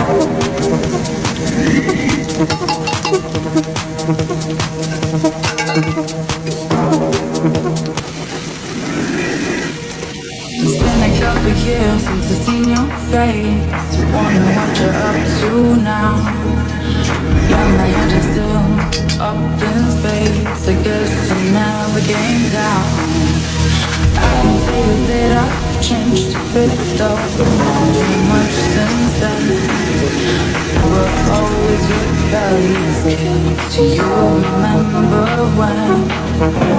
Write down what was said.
It's been a couple years since I've seen your face. Wonder what you're up to now. Yeah, my head is still up in space. I guess I never came down. I can tell you that I've changed a bit though. Too much since then. We're always rebellious kids. Do you remember when?